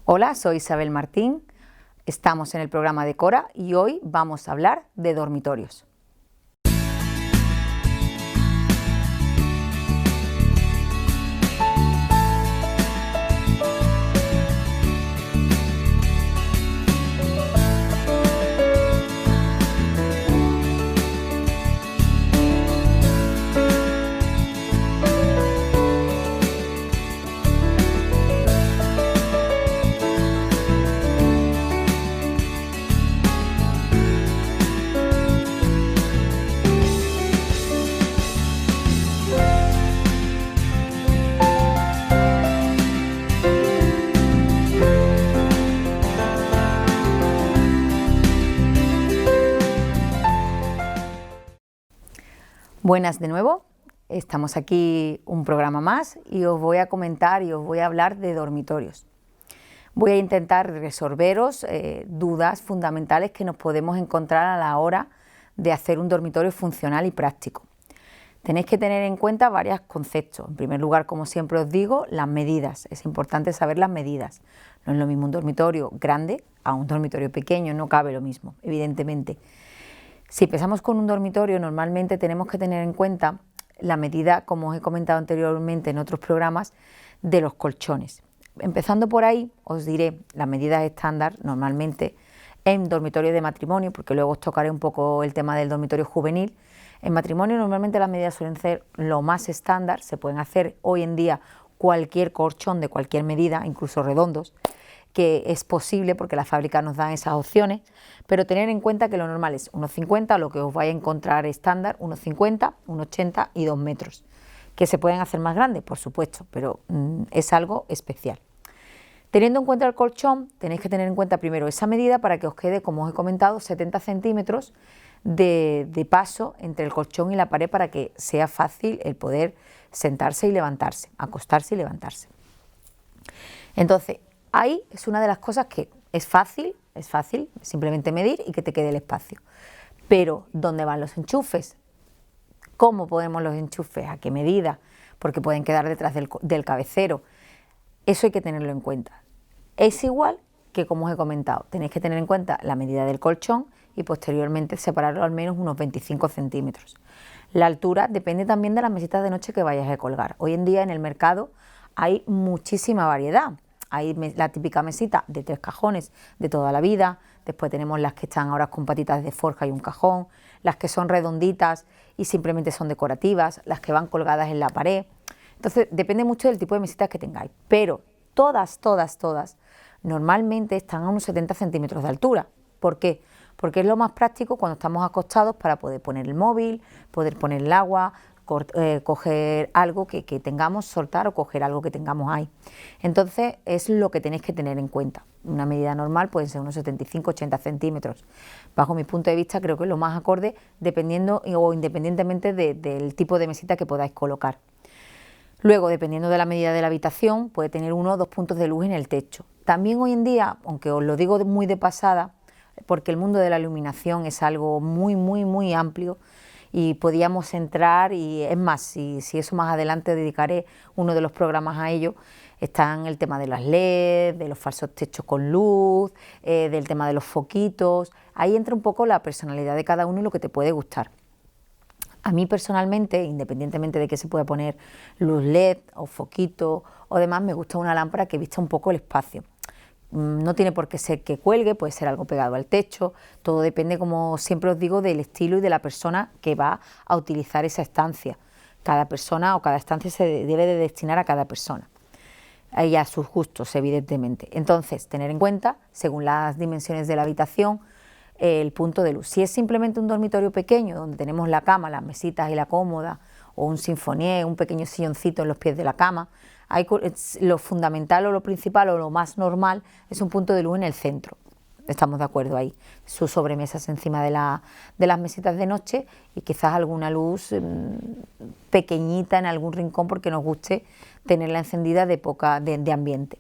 Hola, soy Isabel Martín, estamos en el programa de Cora y hoy vamos a hablar de dormitorios. Buenas de nuevo, estamos aquí un programa más y os voy a comentar y os voy a hablar de dormitorios. Voy a intentar resolveros dudas fundamentales que nos podemos encontrar a la hora de hacer un dormitorio funcional y práctico. Tenéis que tener en cuenta varios conceptos. En primer lugar, como siempre os digo, las medidas. Es importante saber las medidas. No es lo mismo un dormitorio grande a un dormitorio pequeño, no cabe lo mismo, evidentemente. Si empezamos con un dormitorio, normalmente tenemos que tener en cuenta la medida, como os he comentado anteriormente en otros programas, de los colchones. Empezando por ahí, os diré las medidas estándar normalmente en dormitorio de matrimonio, porque luego os tocaré un poco el tema del dormitorio juvenil. En matrimonio normalmente las medidas suelen ser lo más estándar, se pueden hacer hoy en día cualquier colchón de cualquier medida, incluso redondos, que es posible porque la fábrica nos da esas opciones, pero tener en cuenta que lo normal es 1,50, lo que os vais a encontrar estándar, 1,50, 1,80 y 2 metros, que se pueden hacer más grandes, por supuesto, pero es algo especial. Teniendo en cuenta el colchón, tenéis que tener en cuenta primero esa medida para que os quede, como os he comentado, 70 centímetros de paso entre el colchón y la pared para que sea fácil el poder sentarse y levantarse, acostarse y levantarse. Entonces, ahí es una de las cosas que es fácil simplemente medir y que te quede el espacio. Pero, ¿dónde van los enchufes? ¿Cómo ponemos los enchufes? ¿A qué medida? Porque pueden quedar detrás del cabecero. Eso hay que tenerlo en cuenta. Es igual que, como os he comentado, tenéis que tener en cuenta la medida del colchón y posteriormente separarlo al menos unos 25 centímetros. La altura depende también de las mesitas de noche que vayáis a colgar. Hoy en día en el mercado hay muchísima variedad. Hay la típica mesita de 3 cajones de toda la vida, después tenemos las que están ahora con patitas de forja y un cajón, las que son redonditas y simplemente son decorativas, las que van colgadas en la pared. Entonces depende mucho del tipo de mesitas que tengáis, pero todas normalmente están a unos 70 centímetros de altura. ¿Por qué? Porque es lo más práctico cuando estamos acostados para poder poner el móvil, poder poner el agua, coger algo que tengamos, soltar o coger algo que tengamos ahí. Entonces es lo que tenéis que tener en cuenta. Una medida normal pueden ser unos 75-80 centímetros. Bajo mi punto de vista creo que es lo más acorde dependiendo o independientemente del tipo de mesita que podáis colocar. Luego, dependiendo de la medida de la habitación, puede tener 1 o 2 puntos de luz en el techo. También hoy en día, aunque os lo digo muy de pasada, porque el mundo de la iluminación es algo muy amplio, y podíamos entrar y es más, si eso más adelante dedicaré uno de los programas a ello, están el tema de las LED, de los falsos techos con luz, del tema de los foquitos. Ahí entra un poco la personalidad de cada uno y lo que te puede gustar. A mí personalmente, independientemente de que se pueda poner luz LED o foquito o demás, me gusta una lámpara que vista un poco el espacio. No tiene por qué ser que cuelgue, puede ser algo pegado al techo, todo depende, como siempre os digo, del estilo y de la persona que va a utilizar esa estancia. Cada persona o cada estancia se debe de destinar a cada persona y a sus gustos, evidentemente. Entonces, tener en cuenta, según las dimensiones de la habitación, el punto de luz. Si es simplemente un dormitorio pequeño, donde tenemos la cama, las mesitas y la cómoda, o un sinfonié, un pequeño silloncito en los pies de la cama, lo fundamental o lo principal o lo más normal es un punto de luz en el centro. Estamos de acuerdo ahí. Sus sobremesas encima de las mesitas de noche y quizás alguna luz pequeñita en algún rincón porque nos guste tenerla encendida de ambiente.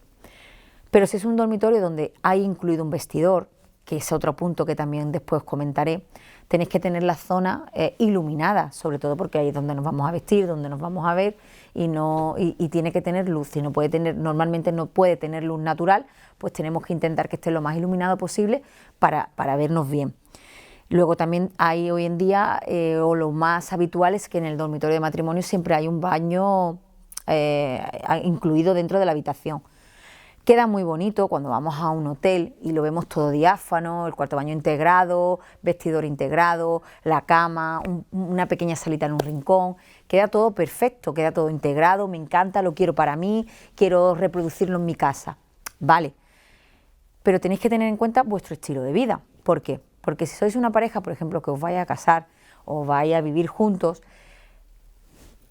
Pero si es un dormitorio donde hay incluido un vestidor, que es otro punto que también después comentaré, tenéis que tener la zona iluminada, sobre todo porque ahí es donde nos vamos a vestir, donde nos vamos a ver, y tiene que tener luz. Si no puede tener, normalmente no puede tener luz natural, pues tenemos que intentar que esté lo más iluminado posible para vernos bien. Luego también hay hoy en día, o lo más habitual es que en el dormitorio de matrimonio siempre hay un baño incluido dentro de la habitación. Queda muy bonito cuando vamos a un hotel y lo vemos todo diáfano, el cuarto baño integrado, vestidor integrado, la cama, una pequeña salita en un rincón, queda todo perfecto, queda todo integrado, me encanta, lo quiero para mí, quiero reproducirlo en mi casa. Vale, pero tenéis que tener en cuenta vuestro estilo de vida. ¿Por qué? Porque si sois una pareja, por ejemplo, que os vaya a casar o vaya a vivir juntos,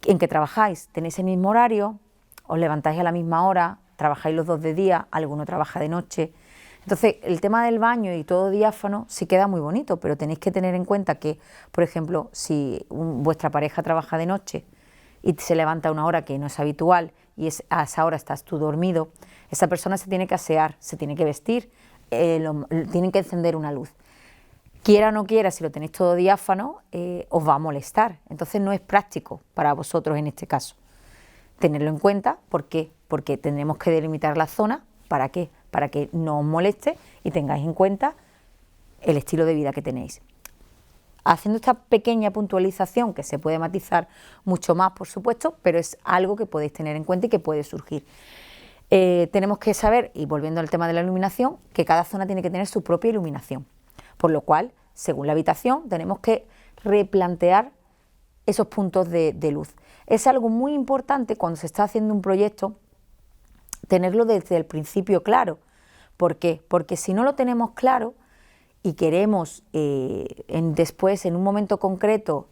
en que trabajáis, tenéis el mismo horario, os levantáis a la misma hora, trabajáis los dos de día, alguno trabaja de noche. Entonces, el tema del baño y todo diáfano sí queda muy bonito, pero tenéis que tener en cuenta que, por ejemplo, si vuestra pareja trabaja de noche y se levanta a una hora que no es habitual y a esa hora estás tú dormido, esa persona se tiene que asear, se tiene que vestir, tienen que encender una luz. Quiera o no quiera, si lo tenéis todo diáfano, os va a molestar. Entonces no es práctico para vosotros en este caso. Tenerlo en cuenta, ¿por qué? Porque tendremos que delimitar la zona, ¿para qué? Para que no os moleste y tengáis en cuenta el estilo de vida que tenéis. Haciendo esta pequeña puntualización, que se puede matizar mucho más, por supuesto, pero es algo que podéis tener en cuenta y que puede surgir. Tenemos que saber, y volviendo al tema de la iluminación, que cada zona tiene que tener su propia iluminación, por lo cual, según la habitación, tenemos que replantear esos puntos de luz. Es algo muy importante cuando se está haciendo un proyecto, tenerlo desde el principio claro. ¿Por qué? Porque si no lo tenemos claro y queremos después, en un momento concreto,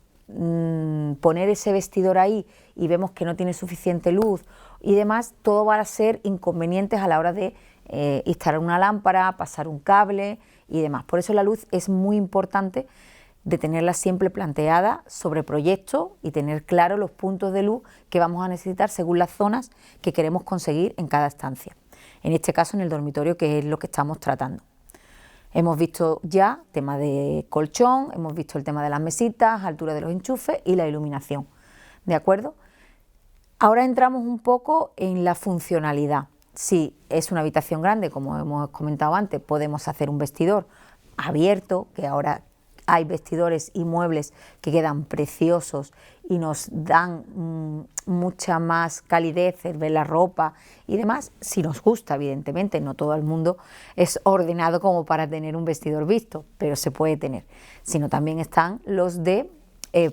poner ese vestidor ahí y vemos que no tiene suficiente luz y demás, todo va a ser inconvenientes a la hora de instalar una lámpara, pasar un cable y demás. Por eso la luz es muy importante, de tenerla siempre planteada sobre proyecto y tener claro los puntos de luz que vamos a necesitar según las zonas que queremos conseguir en cada estancia. En este caso en el dormitorio, que es lo que estamos tratando. Hemos visto ya tema de colchón, hemos visto el tema de las mesitas, altura de los enchufes y la iluminación. ¿De acuerdo? Ahora entramos un poco en la funcionalidad. Si es una habitación grande, como hemos comentado antes, podemos hacer un vestidor abierto, que ahora hay vestidores y muebles que quedan preciosos y nos dan mucha más calidez, ver la ropa y demás, si nos gusta, evidentemente. No todo el mundo es ordenado como para tener un vestidor visto, pero se puede tener. Sino también están los de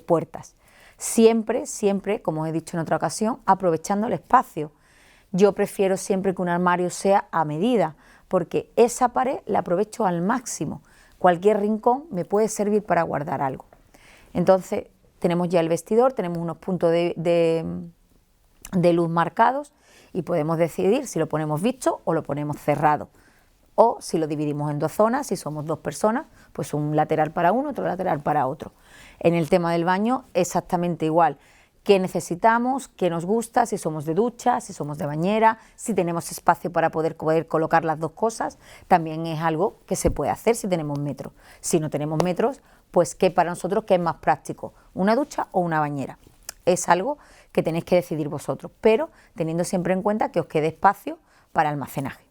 puertas. Siempre, como os he dicho en otra ocasión, aprovechando el espacio. Yo prefiero siempre que un armario sea a medida, porque esa pared la aprovecho al máximo. Cualquier rincón me puede servir para guardar algo. Entonces tenemos ya el vestidor, tenemos unos puntos de luz marcados y podemos decidir si lo ponemos visto o lo ponemos cerrado. O si lo dividimos en dos zonas, si somos dos personas, pues un lateral para uno, otro lateral para otro. En el tema del baño exactamente igual. ¿Qué necesitamos? ¿Qué nos gusta? Si somos de ducha, si somos de bañera, si tenemos espacio para poder colocar las dos cosas, también es algo que se puede hacer si tenemos metros. Si no tenemos metros, pues ¿qué para nosotros qué es más práctico? ¿Una ducha o una bañera? Es algo que tenéis que decidir vosotros, pero teniendo siempre en cuenta que os quede espacio para almacenaje.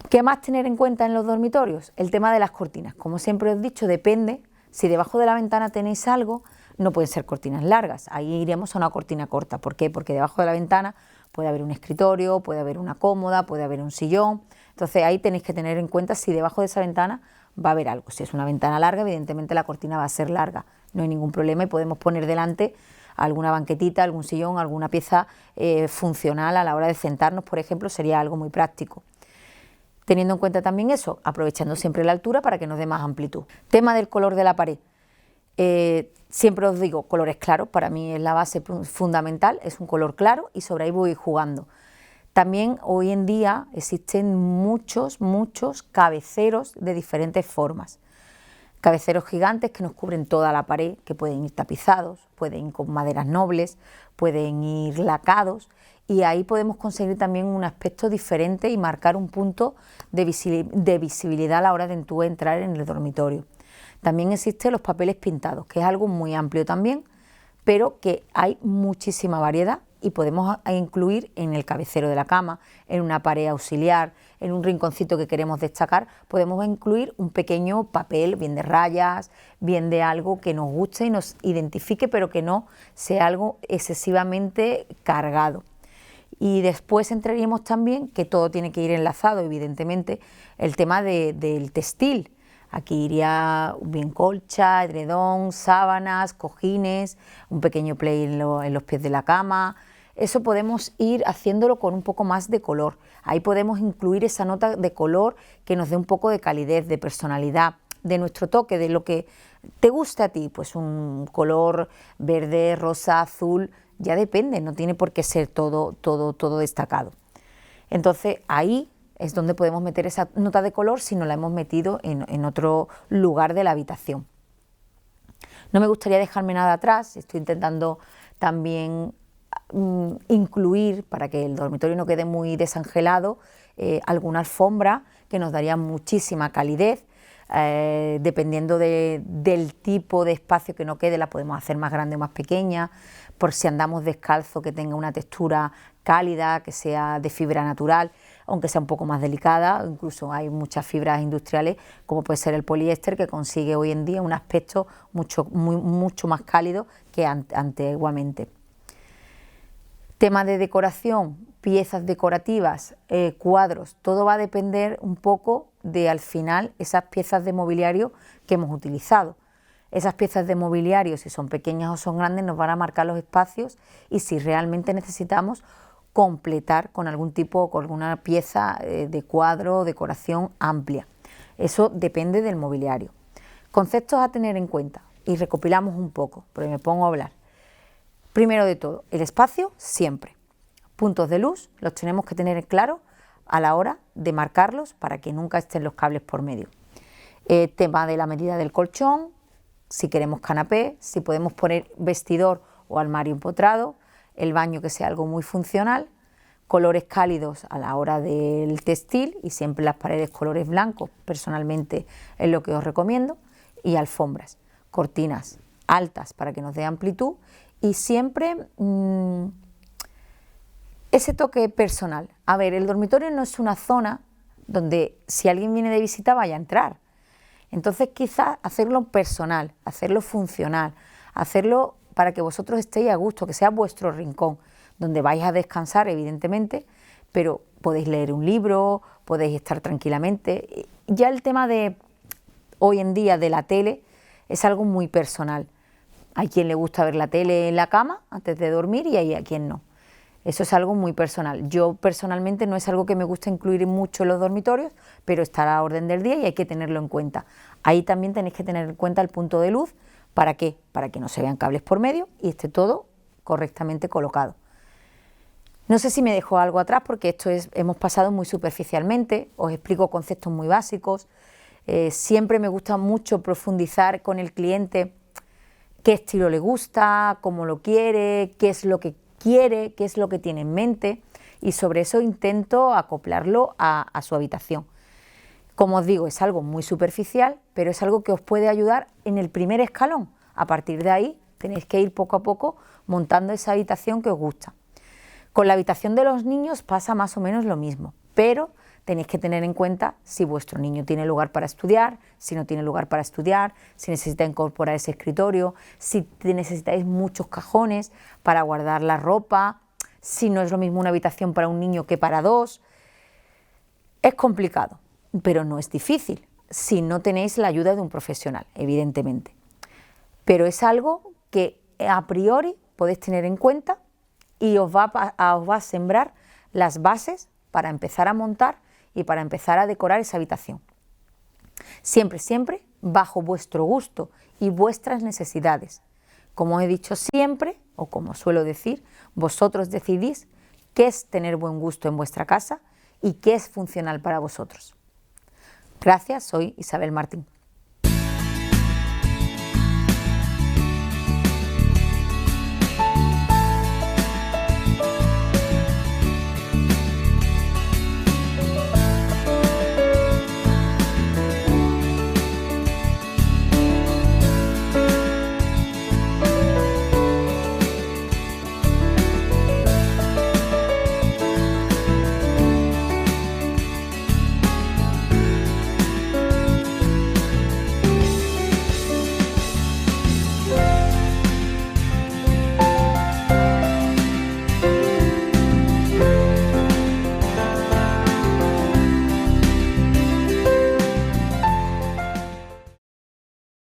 ¿Qué más tener en cuenta en los dormitorios? El tema de las cortinas. Como siempre os he dicho, depende. Si debajo de la ventana tenéis algo, no pueden ser cortinas largas, ahí iremos a una cortina corta. ¿Por qué? Porque debajo de la ventana puede haber un escritorio, puede haber una cómoda, puede haber un sillón. Entonces ahí tenéis que tener en cuenta si debajo de esa ventana va a haber algo. Si es una ventana larga, evidentemente la cortina va a ser larga, no hay ningún problema y podemos poner delante alguna banquetita, algún sillón, alguna pieza funcional a la hora de sentarnos, por ejemplo, sería algo muy práctico. Teniendo en cuenta también eso, aprovechando siempre la altura para que nos dé más amplitud. Tema del color de la pared. Siempre os digo, colores claros, para mí es la base fundamental, es un color claro y sobre ahí voy jugando. También hoy en día existen muchos cabeceros de diferentes formas. Cabeceros gigantes que nos cubren toda la pared, que pueden ir tapizados, pueden ir con maderas nobles, pueden ir lacados, y ahí podemos conseguir también un aspecto diferente y marcar un punto de visibilidad a la hora de tú entrar en el dormitorio. También existen los papeles pintados, que es algo muy amplio también, pero que hay muchísima variedad y podemos incluir en el cabecero de la cama, en una pared auxiliar, en un rinconcito que queremos destacar, podemos incluir un pequeño papel, bien de rayas, bien de algo que nos guste y nos identifique, pero que no sea algo excesivamente cargado. Y después entraríamos también, que todo tiene que ir enlazado, evidentemente, el tema del textil. Aquí iría bien colcha, edredón, sábanas, cojines, un pequeño play en los pies de la cama. Eso podemos ir haciéndolo con un poco más de color. Ahí podemos incluir esa nota de color que nos dé un poco de calidez, de personalidad, de nuestro toque, de lo que te gusta a ti. Pues un color verde, rosa, azul, ya depende, no tiene por qué ser todo destacado. Entonces ahí es donde podemos meter esa nota de color si no la hemos metido en otro lugar de la habitación. No me gustaría dejarme nada atrás, estoy intentando también incluir, para que el dormitorio no quede muy desangelado, alguna alfombra que nos daría muchísima calidez. Dependiendo del tipo de espacio que nos quede, la podemos hacer más grande o más pequeña, por si andamos descalzo, que tenga una textura cálida, que sea de fibra natural, aunque sea un poco más delicada. Incluso hay muchas fibras industriales, como puede ser el poliéster, que consigue hoy en día un aspecto mucho más cálido que antiguamente. Tema de decoración, piezas decorativas, cuadros, todo va a depender un poco de, al final, esas piezas de mobiliario que hemos utilizado. Esas piezas de mobiliario, si son pequeñas o son grandes, nos van a marcar los espacios y si realmente necesitamos completar con algún tipo o con alguna pieza de cuadro o decoración amplia. Eso depende del mobiliario. Conceptos a tener en cuenta, y recopilamos un poco, porque me pongo a hablar. Primero de todo, el espacio siempre. Puntos de luz los tenemos que tener claros a la hora de marcarlos para que nunca estén los cables por medio. Tema de la medida del colchón, si queremos canapé, si podemos poner vestidor o armario empotrado, el baño que sea algo muy funcional, colores cálidos a la hora del textil y siempre las paredes colores blancos, personalmente es lo que os recomiendo, y alfombras, cortinas altas para que nos dé amplitud y siempre ese toque personal. A ver, el dormitorio no es una zona donde si alguien viene de visita vaya a entrar. Entonces quizás hacerlo personal, hacerlo funcional, hacerlo para que vosotros estéis a gusto, que sea vuestro rincón, donde vais a descansar evidentemente, pero podéis leer un libro, podéis estar tranquilamente. Ya el tema de hoy en día de la tele es algo muy personal. Hay quien le gusta ver la tele en la cama antes de dormir y hay a quien no. Eso es algo muy personal. Yo personalmente no es algo que me gusta incluir mucho en los dormitorios, pero está a la orden del día y hay que tenerlo en cuenta. Ahí también tenéis que tener en cuenta el punto de luz. ¿Para qué? Para que no se vean cables por medio y esté todo correctamente colocado. No sé si me dejo algo atrás porque hemos pasado muy superficialmente, os explico conceptos muy básicos. Siempre me gusta mucho profundizar con el cliente qué estilo le gusta, cómo lo quiere, qué es lo que quiere, qué es lo que tiene en mente y sobre eso intento acoplarlo a su habitación. Como os digo, es algo muy superficial, pero es algo que os puede ayudar en el primer escalón. A partir de ahí tenéis que ir poco a poco montando esa habitación que os gusta. Con la habitación de los niños pasa más o menos lo mismo, pero tenéis que tener en cuenta si vuestro niño tiene lugar para estudiar, si no tiene lugar para estudiar, si necesita incorporar ese escritorio, si necesitáis muchos cajones para guardar la ropa, si no es lo mismo una habitación para un niño que para dos. Es complicado, pero no es difícil si no tenéis la ayuda de un profesional, evidentemente. Pero es algo que a priori podéis tener en cuenta y os va a sembrar las bases para empezar a montar y para empezar a decorar esa habitación. Siempre, siempre bajo vuestro gusto y vuestras necesidades. Como he dicho siempre, o como suelo decir, vosotros decidís qué es tener buen gusto en vuestra casa y qué es funcional para vosotros. Gracias, soy Isabel Martín.